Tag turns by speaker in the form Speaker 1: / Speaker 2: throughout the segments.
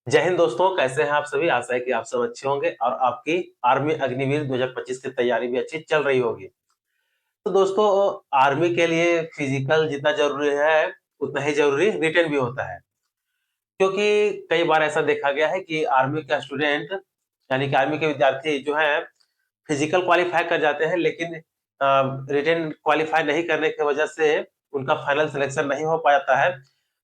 Speaker 1: जय हिंद दोस्तों, कैसे हैं आप सभी। आशा है कि आप सब अच्छे होंगे और आपकी आर्मी अग्निवीर 2025 की तैयारी भी अच्छी चल रही होगी। तो दोस्तों, आर्मी के लिए फिजिकल जितना जरूरी है उतना ही जरूरी रिटेन भी होता है। क्योंकि कई बार ऐसा देखा गया है कि आर्मी का स्टूडेंट यानी कि आर्मी के विद्यार्थी जो है फिजिकल क्वालिफाई कर जाते हैं, लेकिन रिटेन क्वालिफाई नहीं करने की वजह से उनका फाइनल सिलेक्शन नहीं हो पाता है।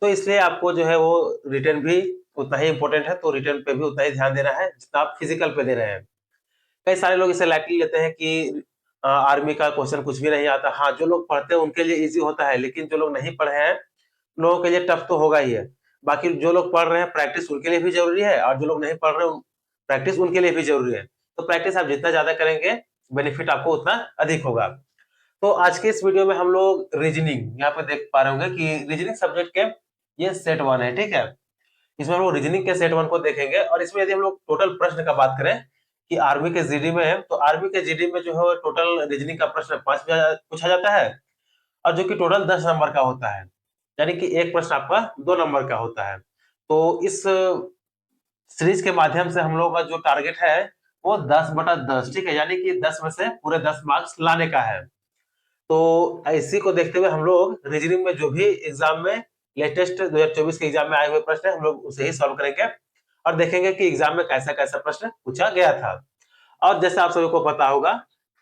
Speaker 1: तो इसलिए आपको जो है वो रिटेन भी उतना ही इम्पोर्टेंट है, तो रिटेन पे भी उतना ही ध्यान देना है जितना आप फिजिकल पे दे रहे हैं। कई सारे लोग इसे लाइटली लेते हैं कि आर्मी का क्वेश्चन कुछ भी नहीं आता। हाँ, जो लोग पढ़ते हैं उनके लिए इजी होता है, लेकिन जो लोग नहीं पढ़े हैं उन लोगों के लिए टफ तो होगा ही है। बाकी जो लोग पढ़ रहे हैं प्रैक्टिस उनके लिए भी जरूरी है, और जो लोग नहीं पढ़ रहे प्रैक्टिस उनके लिए भी जरूरी है। तो प्रैक्टिस आप जितना ज्यादा करेंगे बेनिफिट आपको उतना अधिक होगा। तो आज के इस वीडियो में हम लोग रीजनिंग यहाँ पे देख पा रहे होंगे कि रीजनिंग सब्जेक्ट के ये सेट वन है, ठीक है। इसमें हम लोग रीजनिंग के सेट वन को देखेंगे, और इसमें यदि हम लोग टोटल प्रश्न का बात करें कि आर्मी के जीडी में है, तो आर्मी के जीडी में जो है टोटल रीजनिंग का प्रश्न 5 पूछा जाता है, और जो कि टोटल 10 नंबर का होता है। यानी कि एक प्रश्न आपका 2 नंबर का होता है। तो इस सीरीज के माध्यम से हम लोग का जो टारगेट है वो 10/10, ठीक है, यानी कि 10 में से पूरे 10 मार्क्स लाने का है। तो इसी को देखते हुए हम लोग रीजनिंग में जो भी एग्जाम में लेटेस्ट 2024 के एग्जाम में आए हुए प्रश्न है हम लोग उसे ही सॉल्व करेंगे, और देखेंगे कि एग्जाम में कैसा कैसा प्रश्न पूछा गया था। और जैसे आप सभी को पता होगा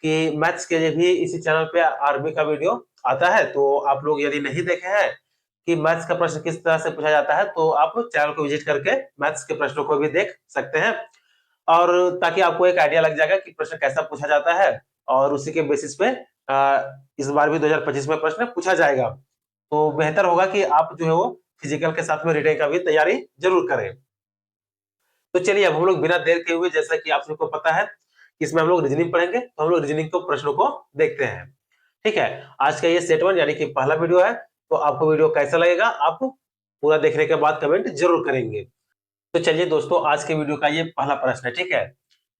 Speaker 1: कि मैथ्स के लिए भी इसी चैनल पे आरबी का वीडियो आता है, तो आप लोग यदि नहीं देखे हैं कि मैथ्स का प्रश्न किस तरह से पूछा जाता है, तो आप चैनल को विजिट करके मैथ्स के प्रश्नों को भी देख सकते हैं, और ताकि आपको एक आइडिया लग जाएगा कि प्रश्न कैसा पूछा जाता है, और उसी के बेसिस पे इस बार भी 2025 में प्रश्न पूछा जाएगा। तो बेहतर होगा कि आप जो है वो फिजिकल के साथ में रिटेन का भी तैयारी जरूर करें। तो चलिए अब हम लोग बिना देर के हुए, जैसा कि आप सबको पता है कि इसमें हम लोग रीजनिंग पढ़ेंगे, तो हम लोग रीजनिंग को प्रश्नों को देखते हैं। ठीक है, आज का ये सेट वन यानी कि पहला वीडियो है। तो आपको वीडियो कैसा लगेगा आप पूरा देखने के बाद कमेंट जरूर करेंगे। तो चलिए दोस्तों, आज के वीडियो का ये पहला प्रश्न है, ठीक है।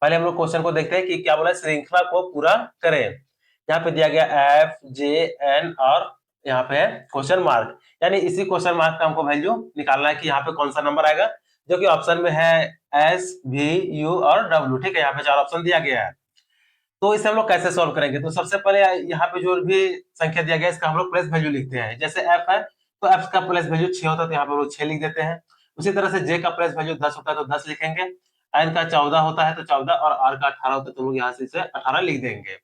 Speaker 1: पहले हम लोग क्वेश्चन को देखते हैं कि क्या बोला है, श्रृंखला को पूरा करें। यहाँ पे दिया गया एफ जे एन और यहाँ पे क्वेश्चन मार्क, यानी इसी क्वेश्चन मार्क का हमको वैल्यू निकालना है कि यहाँ पे कौन सा नंबर आएगा, जो कि ऑप्शन में है एस वी यू और डब्ल्यू, ठीक है। यहाँ पे 4 ऑप्शन दिया गया है। तो इसे हम लोग कैसे सॉल्व करेंगे, तो सबसे पहले यहाँ पे जो भी संख्या दिया गया है इसका हम लोग प्लेस वैल्यू लिखते हैं। जैसे एफ है तो एफ का प्लेस वैल्यू 6 होता है, तो यहाँ पे हम लोग 6 लिख देते हैं। उसी तरह से जे का प्लेस वैल्यू 10 होता है तो 10 लिखेंगे। एन का 14 होता है तो 14, और आर का 18 होता है तो लोग यहाँ से इसे 18 लिख देंगे।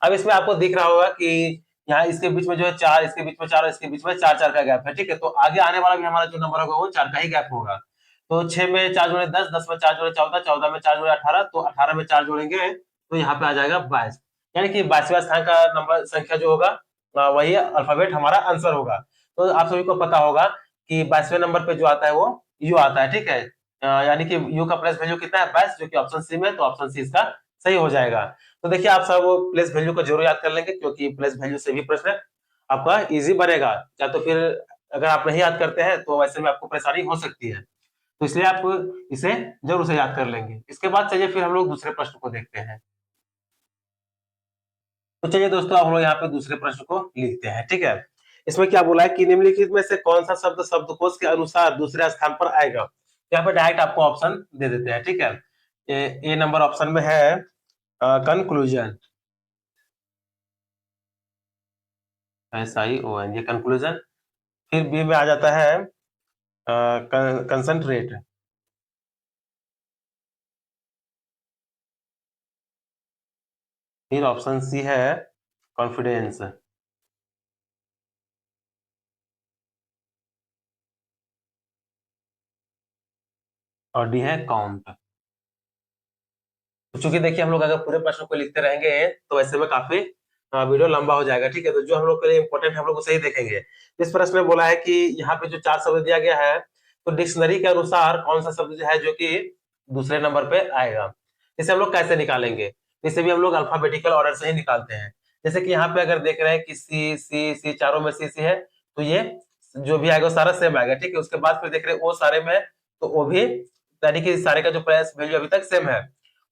Speaker 1: अब इसमें आपको दिख रहा होगा कि यहाँ इसके बीच में जो है 4, इसके बीच में 4 और इसके बीच में 4 का गैप है, ठीक है। तो आगे आने वाला भी हमारा जो नंबर होगा वो 4 का ही गैप होगा। तो 6 में 4 जोड़े 10, 10 में 4 जोड़े 14, 14 में 4 जोड़े 18, तो 18 में 4 जोड़ेंगे तो यहाँ पे आ जाएगा 22, यानी कि 22वां स्थान का नंबर संख्या जो होगा वही अल्फाबेट हमारा आंसर होगा। तो आप सभी को पता होगा कि 22वें नंबर पे जो आता है वो यू आता है, ठीक है। यानी कि यू का प्लेस वैल्यू कितना है 22, जो कि ऑप्शन सी में, तो ऑप्शन सी इसका सही हो जाएगा। तो देखिए आप सब प्लेस वैल्यू को जरूर याद कर लेंगे, क्योंकि प्लेस वैल्यू से भी प्रश्न आपका इजी बनेगा। या तो फिर अगर आप नहीं याद करते हैं तो वैसे में आपको परेशानी हो सकती है, तो इसलिए आप इसे जरूर से याद कर लेंगे। इसके बाद चलिए फिर हम लोग दूसरे प्रश्न को देखते हैं। तो चलिए दोस्तों, अब हम लोग यहाँ पे दूसरे प्रश्न को लिखते हैं, ठीक है। इसमें क्या बोला है कि निम्नलिखित में से कौन सा शब्द शब्दकोश के अनुसार दूसरे स्थान पर आएगा। यहाँ पे डायरेक्ट आपको ऑप्शन दे देते हैं, ठीक है। ए नंबर ऑप्शन में है कंक्लूजन, SION, ये कंक्लूजन। फिर बी में आ जाता है कंसंट्रेट। फिर ऑप्शन सी है कॉन्फिडेंस। और डी है काउंट। तो चूंकि देखिए हम लोग अगर पूरे प्रश्न को लिखते रहेंगे तो ऐसे में काफी वीडियो लंबा हो जाएगा, ठीक है। तो जो हम लोग के लिए इंपॉर्टेंट हम लोग उसे ही देखेंगे। इस प्रश्न में बोला है कि यहाँ पे जो 4 शब्द दिया गया है, तो डिक्शनरी के अनुसार कौन सा शब्द जो है जो कि दूसरे नंबर पे आएगा। इसे हम लोग कैसे निकालेंगे, इसे भी हम लोग अल्फाबेटिकल ऑर्डर से ही निकालते हैं। जैसे कि यहाँ पे अगर देख रहे हैं कि सी सी सी, चारों में सी है, तो ये जो भी आएगा वो सारा सेम आएगा, ठीक है। उसके बाद फिर देख रहे हैं ओ सारे में, तो वो भी यानी कि सारे का जो प्राइस वैल्यू अभी तक सेम है।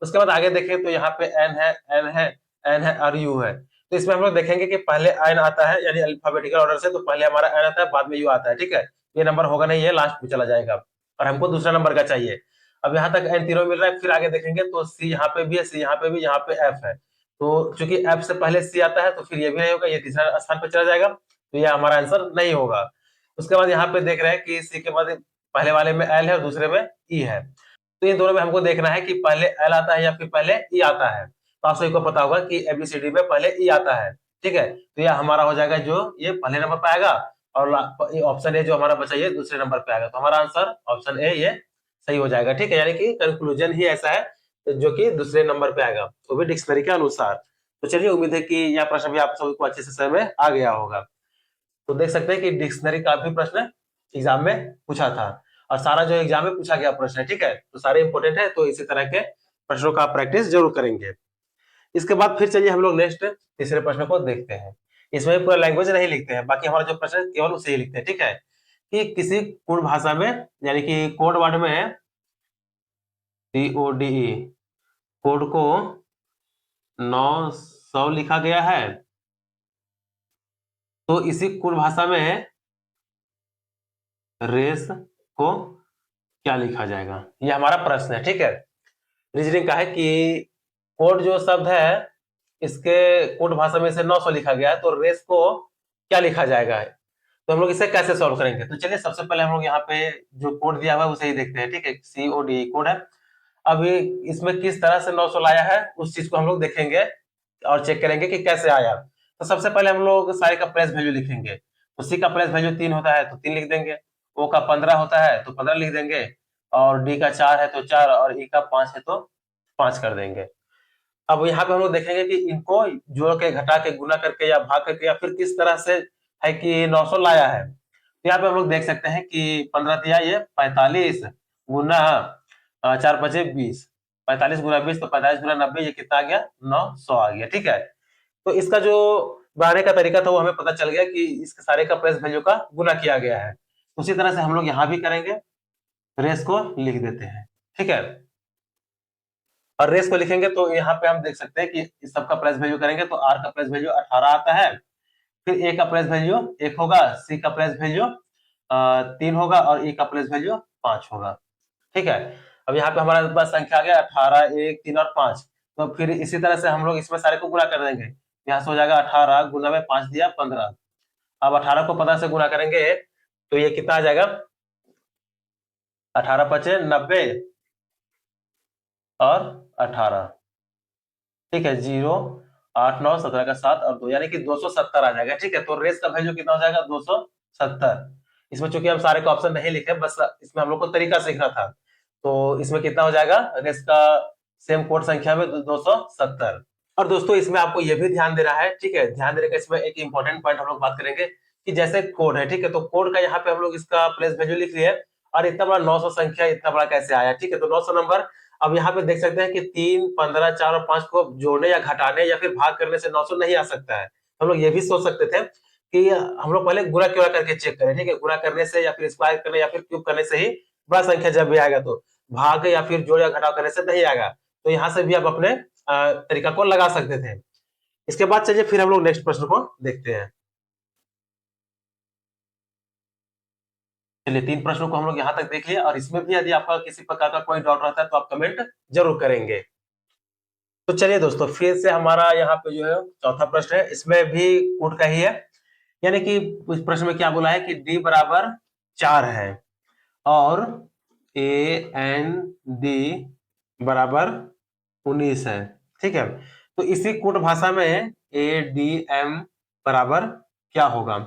Speaker 1: उसके बाद आगे देखें तो यहाँ पे एन है, एल है, एन है और यू है। तो इसमें हम लोग देखेंगे कि पहले एन आता है, यानी अल्फाबेटिकल ऑर्डर से, तो पहले हमारा एन आता है बाद में यू आता है, ठीक है। ये नंबर होगा नहीं, ये लास्ट में चला जाएगा। और हमको दूसरा नंबर का चाहिए। अब यहाँ तक n तीनों मिल रहा है, फिर आगे देखेंगे तो c यहाँ पे भी है, c यहाँ पे भी, यहाँ पे f है। तो चूंकि f से पहले c आता है तो फिर ये भी नहीं होगा, ये तीसरा स्थान पे चला जाएगा, तो ये हमारा आंसर नहीं होगा। उसके बाद यहाँ पे देख रहे हैं कि c के बाद पहले वाले में l है और दूसरे में e है। तो इन दोनों में हमको देखना है कि पहले l आता है या फिर पहले e आता है। तो आप सभी को पता होगा कि ABCD में पहले e आता है, ठीक है। तो यह हमारा हो जाएगा जो ये पहले नंबर पे आएगा, और ऑप्शन ए जो हमारा बचा ये दूसरे नंबर पे आएगा। तो हमारा आंसर ऑप्शन ए ये सही हो जाएगा, ठीक है। यानी कि कंक्लूजन ही ऐसा है जो कि दूसरे नंबर पे आएगा, वो भी डिक्शनरी के अनुसार। तो चलिए, उम्मीद है कि यह प्रश्न भी आप सभी को अच्छे से समझ में आ गया होगा। तो देख सकते हैं कि डिक्शनरी का भी प्रश्न एग्जाम में पूछा था, और सारा जो एग्जाम में पूछा गया प्रश्न है, ठीक है, तो सारे इंपॉर्टेंट है। तो इसी तरह के प्रश्नों का प्रैक्टिस जरूर करेंगे। इसके बाद फिर चलिए हम लोग नेक्स्ट तीसरे प्रश्न को देखते हैं। इसमें पूरा लैंग्वेज नहीं लिखते हैं, बाकी हमारा जो प्रश्न है केवल उसे ही लिखते हैं, ठीक है। कि किसी कोड भाषा में, यानी कि कोड वर्ड में CODE कोड को 900 लिखा गया है, तो इसी कोड भाषा में रेस को क्या लिखा जाएगा, ये हमारा प्रश्न है, ठीक है। रीजनिंग का है कि कोड जो शब्द है इसके कोड भाषा में से 900 लिखा गया है, तो रेस को क्या लिखा जाएगा, तो हम लोग इसे कैसे सॉल्व करेंगे। तो चलिए, सबसे पहले हम लोग यहाँ पे जो कोड दिया हुआ है उसे ही देखते हैं, ठीक है। CODE कोड है। अब ये इसमें किस तरह से 900 लाया है उस चीज को हम लोग देखेंगे और चेक करेंगे कि कैसे आया। तो सबसे पहले हम लोग सारे का प्लेस वैल्यू लिखेंगे। तो C का प्लेस वैल्यू 3 होता है तो 3 लिख देंगे, O का 15 होता है तो 15 लिख देंगे, और D का 4 है तो 4, और E का 5 है तो 5 कर देंगे। अब यहाँ पे हम लोग देखेंगे कि इनको जोड़ के, घटा के, गुना करके या भाग करके या फिर किस तरह से है कि 900 लाया है। तो यहाँ पे हम लोग देख सकते हैं कि 15 दिया, ये 45 गुना 4 5 20, 45 गुना 20 तो 45 गुना 90, ये कितना आ गया, 900 आ गया, ठीक है। तो इसका जो बनाने का तरीका था वो हमें पता चल गया कि इसके सारे का प्रेस वैल्यू का गुना किया गया है। उसी तरह से हम लोग यहाँ भी करेंगे, रेस को लिख देते हैं, ठीक है। और रेस को लिखेंगे तो यहाँ पे हम देख सकते हैं कि इस सबका प्रेस वैल्यू करेंगे तो आर का प्रेस वैल्यू 18 आता है, फिर ए का प्रेस वैल्यू 1 होगा, सी का प्रेस वैल्यू 3 होगा, और ई का प्रेस वैल्यू 5 होगा, ठीक है। अब यहाँ पे हमारे पास संख्या आ गया 18, 1, 3 और 5। तो फिर इसी तरह से हम लोग इसमें सारे को गुणा कर देंगे। यहाँ से हो जाएगा 18 गुना में 5 दिया 15। अब 18 को 15 से गुणा करेंगे तो ये कितना आ जाएगा, 18 पचे 90 और 18, ठीक है। 0 8 9 17 का 7 और 2, यानी कि 270 आ जाएगा, ठीक है। तो रेस का वैल्यू कितना हो जाएगा, 270। इसमें चूंकि हम सारे का ऑप्शन नहीं लिखे, बस इसमें हम लोग को तरीका सीखना था, तो इसमें कितना हो जाएगा, रेस का सेम कोड संख्या में 270। और दोस्तों इसमें आपको यह भी ध्यान देना है, ठीक है। ध्यान देने का इसमें एक इंपॉर्टेंट पॉइंट हम लोग बात करेंगे कि जैसे कोड है, ठीक है, तो कोड का यहाँ पे हम लोग इसका प्लेस वैल्यू लिख लिए, और इतना बड़ा 900 संख्या इतना बड़ा कैसे आया, ठीक है। तो 900 नंबर, अब यहाँ पे देख सकते हैं कि 3, 15, 4 और 5 को जोड़ने या घटाने या फिर भाग करने से 900 नहीं आ सकता है। हम लोग ये भी सोच सकते थे कि हम लोग पहले गुणा क्यों करके चेक करें, ठीक है। गुणा करने से या फिर स्क्वायर करने या फिर क्यूब करने से ही बड़ा संख्या जब भी आएगा, तो भाग या फिर जोड़ या घटाव करने से नहीं आएगा। तो यहाँ से भी आप अपने तरीका को लगा सकते थे। इसके बाद चलिए फिर हम लोग नेक्स्ट प्रश्न को देखते हैं। चलिए, 3 प्रश्नों को हम लोग यहाँ तक देख लिया, और इसमें भी यदि आपका किसी प्रकार का कोई डाउट रहता है तो आप कमेंट जरूर करेंगे। तो चलिए दोस्तों, फिर से हमारा यहाँ पे जो है चौथा प्रश्न है, इसमें भी कोड का ही है। यानी कि इस प्रश्न में क्या बोला है कि d बराबर 4 है और AND बराबर 19 है, ठीक है। तो इसी कोड भाषा में ADM बराबर क्या होगा,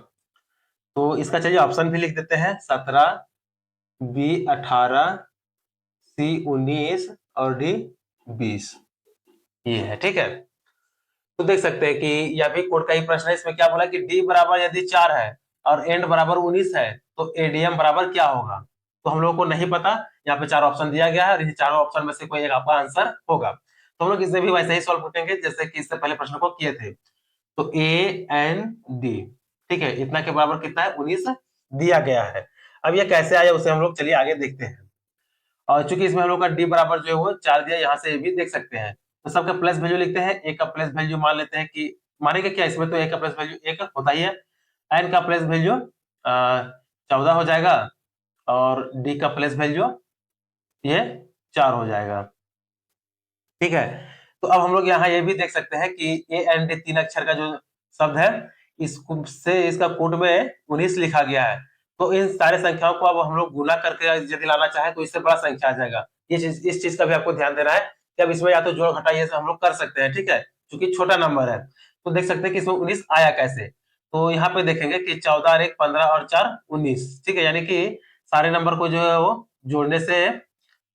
Speaker 1: तो इसका चलिए ऑप्शन भी लिख देते हैं। 17, B 18, C 19 और D 20, ये है, ठीक है। तो देख सकते हैं कि यह भी कोड का ही प्रश्न है। इसमें क्या बोला कि d बराबर यदि 4 है और एंड बराबर 19 है तो एडीएम बराबर क्या होगा। तो हम लोगों को नहीं पता, यहाँ पे 4 ऑप्शन दिया गया है और इन चारों ऑप्शन में से कोई एक आपका आंसर होगा। तो हम लोग इसे भी वैसे ही सॉल्व करेंगे जैसे कि इससे पहले प्रश्न को किए थे। तो AND, ठीक है, इतना के बराबर कितना है, 19 दिया गया है। अब ये कैसे आया उसे हम लोग चलिए आगे देखते हैं। और चूंकि इसमें हम लोग का डी बराबर जो है वो 4 दिया, यहाँ से ये भी देख सकते हैं। तो सबका प्लस वैल्यू लिखते हैं। ए का प्लस वैल्यू मान लेते हैं कि, मानेंगे क्या, इसमें तो ए का प्लस वैल्यू 1 होता ही है। एन का प्लस वैल्यू 14 हो जाएगा, और डी का प्लेस वैल्यू ये 4 हो जाएगा। ठीक है, तो अब हम लोग यहाँ ये भी देख सकते हैं कि ए एन डी 3 अक्षर का जो शब्द है, इससे इसका कोड में 19 लिखा गया है। तो इन सारे संख्याओं को अब हम लोग गुना करके यदि लाना चाहे तो इससे बड़ा संख्या आ जाएगा। इस चीज का भी आपको ध्यान देना है कि अब इसमें या तो जोड़ घटाव ये हम लोग कर सकते हैं। ठीक है, क्योंकि छोटा नंबर है। तो देख सकते हैं कि इसमें 19 आया कैसे। तो यहाँ पे देखेंगे कि 14 और 1 15 और 4 19। ठीक है, यानी कि सारे नंबर को जो है वो जोड़ने से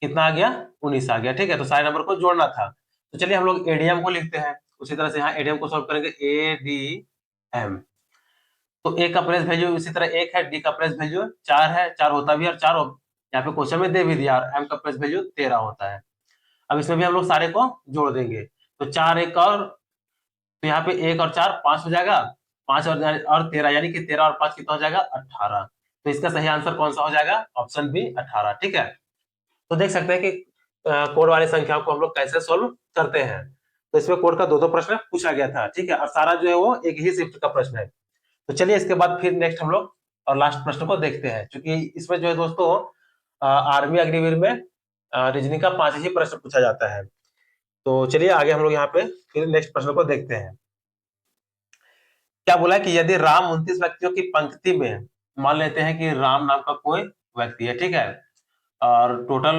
Speaker 1: कितना आ गया, 19 आ गया। ठीक है, तो सारे नंबर को जोड़ना था। तो चलिए हम लोग एडीएम को लिखते हैं। उसी तरह से यहाँ एडीएम को सॉल्व करेंगे, ए डी एम। तो ए का प्लेस वैल्यू इसी तरह 1 है, डी का प्लेस वैल्यू 4 है, 4 होता भी है और 4 यहाँ पे क्वेश्चन में दे भी दिया, और एम का प्लेस वैल्यू 13 होता है। अब इसमें भी हम लोग सारे को जोड़ देंगे। तो 4 1 और, तो यहाँ पे 1 और 4 5 हो जाएगा, 5 और 13, यानी कि 13 और 5 कितना हो जाएगा, 18। तो इसका सही आंसर कौन सा हो जाएगा, ऑप्शन बी 18। ठीक है, तो देख सकते हैं कि कोड वाली संख्याओं को हम लोग कैसे सोल्व करते हैं। तो इसमें कोड का दो प्रश्न पूछा गया था। ठीक है, और सारा जो है वो एक ही शिफ्ट का प्रश्न है। तो चलिए इसके बाद फिर नेक्स्ट हम लोग और लास्ट प्रश्न को देखते हैं, क्योंकि इसमें जो है दोस्तों आर्मी अग्निवीर में रीजनिंग का 5 ही प्रश्न पूछा जाता है। तो चलिए आगे हम लोग यहाँ पे फिर नेक्स्ट प्रश्न को देखते हैं। क्या बोला है कि यदि राम 29 व्यक्तियों की पंक्ति में, मान लेते हैं कि राम नाम का कोई व्यक्ति है। ठीक है, और टोटल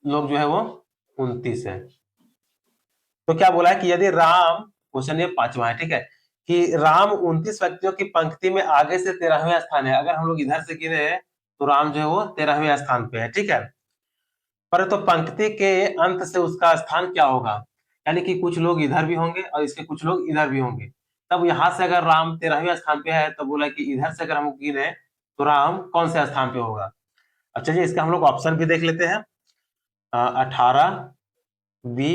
Speaker 1: लोग जो है वो 29 है। तो क्या बोला है कि यदि राम, क्वेश्चन ये 5वां है। ठीक है, कि राम 29 व्यक्तियों की पंक्ति में आगे से 13वें स्थान है। अगर हम लोग इधर से गिने तो राम जो है वो 13वें स्थान पे है। ठीक है, पर तो पंक्ति के अंत से उसका स्थान क्या होगा, यानी कि कुछ लोग इधर भी होंगे और इसके कुछ लोग इधर भी होंगे। तब यहाँ से अगर राम 13वें स्थान पे है, तो बोला कि इधर से अगर हम गिने तो राम कौन से स्थान पे होगा। अब चलिए इसका हम लोग ऑप्शन भी देख लेते हैं। 18, बी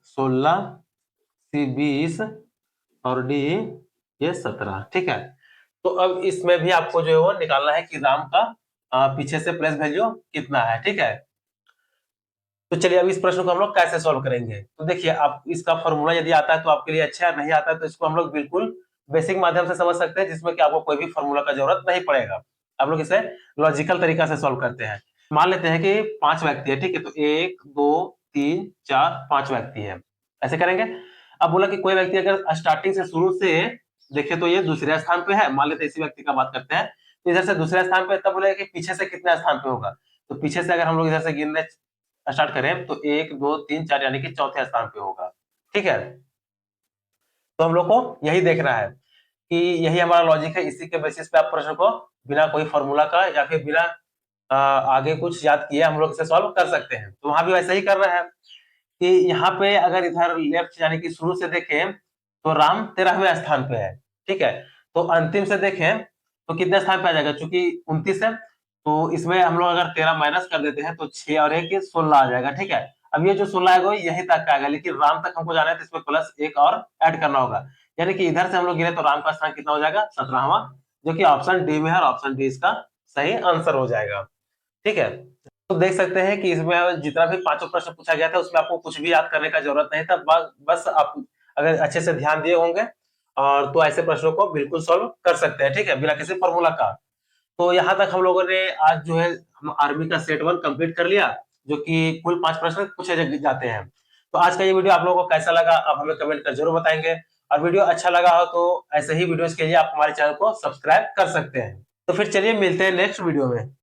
Speaker 1: 16, सी 20 और डी ये 17। ठीक है, तो अब इसमें भी आपको जो है वो निकालना है कि राम का पीछे से प्लेस वैल्यू कितना है। ठीक है, तो चलिए अब इस प्रश्न को हम लोग कैसे सॉल्व करेंगे। तो देखिए, आप इसका फॉर्मूला यदि आता है तो आपके लिए अच्छा है, नहीं आता है तो इसको हम लोग बिल्कुल बेसिक माध्यम से समझ सकते हैं, जिसमें कि आपको कोई भी फॉर्मूला का जरूरत नहीं पड़ेगा। आप लोग इसे लॉजिकल तरीका से सॉल्व करते हैं। मान लेते हैं कि 5 व्यक्ति है। ठीक है, तो 1 2 3 4 5 व्यक्ति है, ऐसे करेंगे। अब बोला कि कोई व्यक्ति अगर स्टार्टिंग से शुरू से देखे तो ये दूसरे स्थान पे है, मान लेते हैं इसी व्यक्ति का बात करते हैं। तो इधर से दूसरे स्थान पे, तब बोले कि पीछे से कितने स्थान पे होगा। तो पीछे से अगर हम लोग इधर से गिनने स्टार्ट करें तो 1 2 3 4, यानी कि चौथे स्थान पे होगा। ठीक है, तो हम लोग को यही देखना है कि यही हमारा लॉजिक है। इसी के बेसिस पे आप प्रश्न को बिना कोई फॉर्मूला का या फिर बिना आगे कुछ याद किए हम लोग इसे सॉल्व कर सकते हैं। तो वहां भी वैसे ही करना है कि यहाँ पे अगर इधर लेफ्ट यानी कि शुरू से देखें तो राम 13वें स्थान पे है। ठीक है, तो अंतिम से देखें तो कितने स्थान पे आ जाएगा, चूंकि 29 है तो इसमें हम लोग अगर 13 माइनस कर देते हैं तो 6 और 1 16 आ जाएगा। ठीक है, अब ये जो 16 आएगा यहीं तक का आएगा, लेकिन राम तक हमको जाना है तो इसमें प्लस 1 और ऐड करना होगा। यानी कि इधर से हम लोग गिरे तो राम का स्थान कितना हो जाएगा, 17वां, जो कि ऑप्शन डी में है, और ऑप्शन डी इसका सही आंसर हो जाएगा। ठीक है, तो देख सकते हैं कि इसमें जितना भी पांचों प्रश्न पूछा गया था उसमें आपको कुछ भी याद करने का जरूरत नहीं था। बस आप अगर अच्छे से ध्यान दिए होंगे और तो ऐसे प्रश्नों को बिल्कुल सॉल्व कर सकते हैं। ठीक है, बिना किसी फॉर्मूला का। तो यहाँ तक हम लोगों ने आज जो है हम आर्मी का सेट 1 कंप्लीट कर लिया, जो कि कुल 5 प्रश्न पूछे जाते हैं। तो आज का ये वीडियो आप लोगों को कैसा लगा आप हमें कमेंट कर जरूर बताएंगे, और वीडियो अच्छा लगा हो तो ऐसे ही वीडियोस के लिए आप हमारे चैनल को सब्सक्राइब कर सकते हैं। तो फिर चलिए मिलते हैं नेक्स्ट वीडियो में।